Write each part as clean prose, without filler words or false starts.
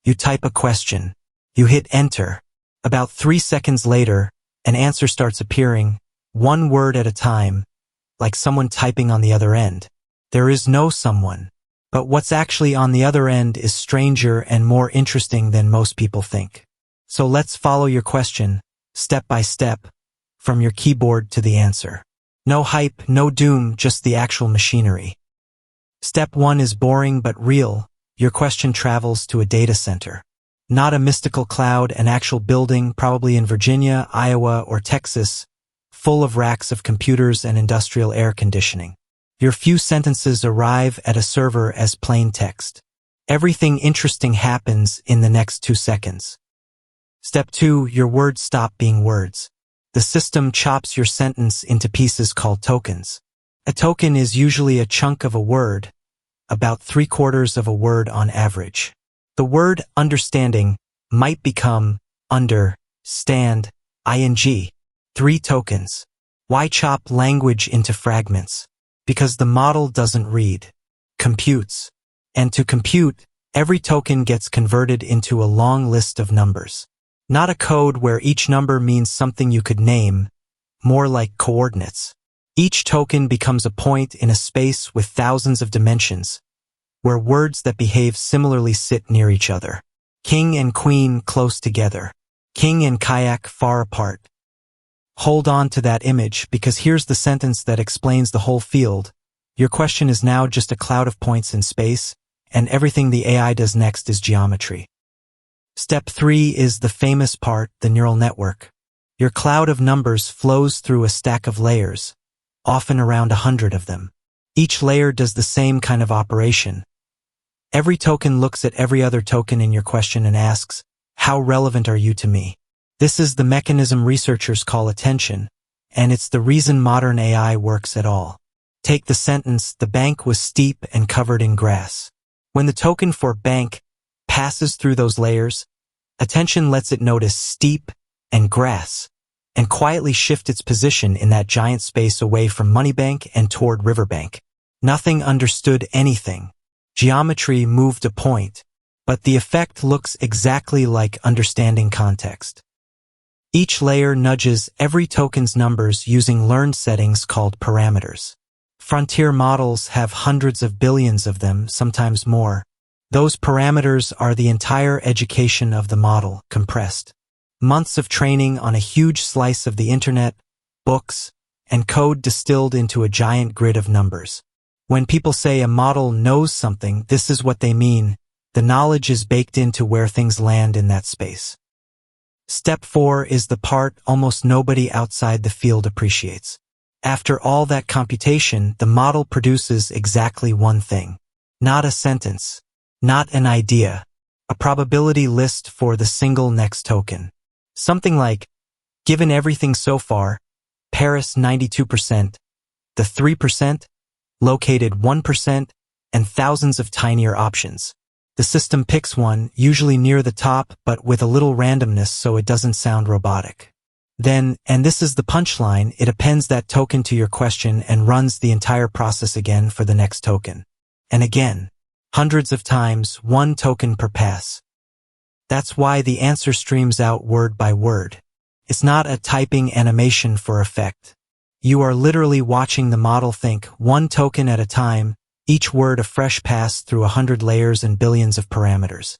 You type a question. You hit enter. About 3 seconds later, an answer starts appearing, one word at a time, like someone typing on the other end. There is no someone. But what's actually on the other end is stranger and more interesting than most people think. So let's follow your question, step by step, from your keyboard to the answer. No hype, no doom, just the actual machinery. Step 1 is boring but real. Your question travels to a data center. Not a mystical cloud, an actual building, probably in Virginia, Iowa, or Texas, full of racks of computers and industrial air conditioning. Your few sentences arrive at a server as plain text. Everything interesting happens in the next 2 seconds. Step 2, your words stop being words. The system chops your sentence into pieces called tokens. A token is usually a chunk of a word, about 3/4 of a word on average. The word understanding might become understand, ing. 3 tokens. Why chop language into fragments? Because the model doesn't read, computes. And to compute, every token gets converted into a long list of numbers. Not a code where each number means something you could name, more like coordinates. Each token becomes a point in a space with thousands of dimensions, where words that behave similarly sit near each other. King and queen close together. King and kayak far apart. Hold on to that image because here's the sentence that explains the whole field. Your question is now just a cloud of points in space, and everything the AI does next is geometry. Step 3 is the famous part, the neural network. Your cloud of numbers flows through a stack of layers, often around 100 of them. Each layer does the same kind of operation. Every token looks at every other token in your question and asks, how relevant are you to me? This is the mechanism researchers call attention, and it's the reason modern AI works at all. Take the sentence, the bank was steep and covered in grass. When the token for bank passes through those layers, attention lets it notice steep and grass, and quietly shift its position in that giant space away from moneybank and toward riverbank. Nothing understood anything. Geometry moved a point, but the effect looks exactly like understanding context. Each layer nudges every token's numbers using learned settings called parameters. Frontier models have hundreds of billions of them, sometimes more. Those parameters are the entire education of the model, compressed. Months of training on a huge slice of the internet, books, and code distilled into a giant grid of numbers. When people say a model knows something, this is what they mean. The knowledge is baked into where things land in that space. Step 4 is the part almost nobody outside the field appreciates. After all that computation, the model produces exactly one thing. Not a sentence. Not an idea. A probability list for the single next token. Something like, given everything so far, Paris 92%, the 3%, located 1%, and thousands of tinier options. The system picks one, usually near the top, but with a little randomness so it doesn't sound robotic. Then, and this is the punchline, it appends that token to your question and runs the entire process again for the next token. And again. Hundreds of times, one token per pass. That's why the answer streams out word by word. It's not a typing animation for effect. You are literally watching the model think, one token at a time, each word a fresh pass through 100 layers and billions of parameters.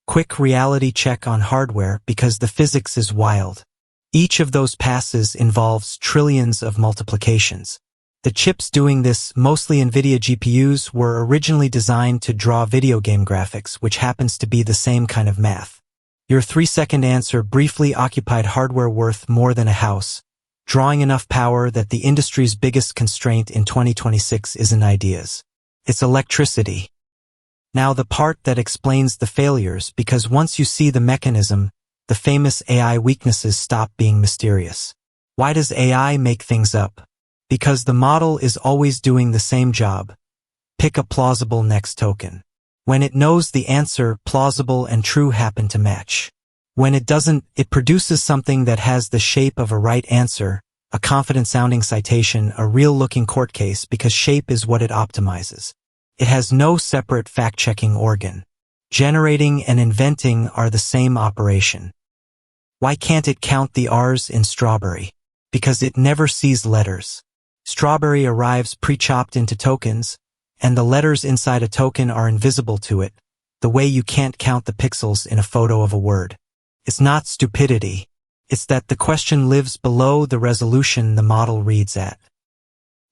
Quick reality check on hardware because the physics is wild. Each of those passes involves trillions of multiplications. The chips doing this, mostly NVIDIA GPUs, were originally designed to draw video game graphics, which happens to be the same kind of math. Your 3-second answer briefly occupied hardware worth more than a house, drawing enough power that the industry's biggest constraint in 2026 isn't ideas. It's electricity. Now the part that explains the failures, because once you see the mechanism, the famous AI weaknesses stop being mysterious. Why does AI make things up? Because the model is always doing the same job. Pick a plausible next token. When it knows the answer, plausible and true happen to match. When it doesn't, it produces something that has the shape of a right answer, a confident-sounding citation, a real-looking court case, because shape is what it optimizes. It has no separate fact-checking organ. Generating and inventing are the same operation. Why can't it count the R's in strawberry? Because it never sees letters. Strawberry arrives pre-chopped into tokens, and the letters inside a token are invisible to it, the way you can't count the pixels in a photo of a word. It's not stupidity. It's that the question lives below the resolution the model reads at.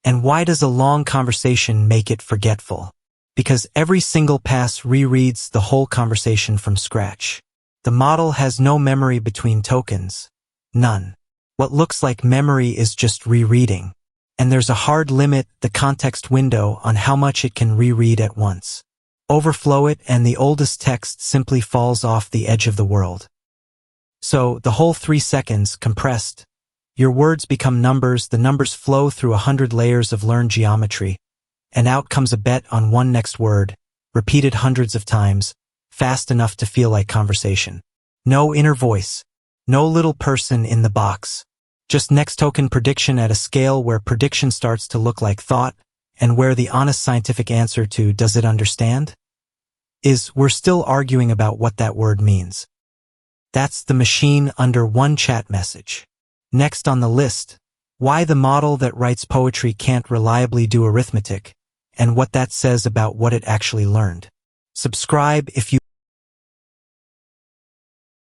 And why does a long conversation make it forgetful? Because every single pass rereads the whole conversation from scratch. The model has no memory between tokens. None. What looks like memory is just rereading. And there's a hard limit, the context window, on how much it can reread at once. Overflow it and the oldest text simply falls off the edge of the world. So, the whole 3 seconds, compressed. Your words become numbers, the numbers flow through 100 layers of learned geometry, and out comes a bet on one next word, repeated hundreds of times, fast enough to feel like conversation. No inner voice. No little person in the box. Just next token prediction at a scale where prediction starts to look like thought, and where the honest scientific answer to "does it understand?" is we're still arguing about what that word means. That's the machine under one chat message. Next on the list, why the model that writes poetry can't reliably do arithmetic, and what that says about what it actually learned. Subscribe if you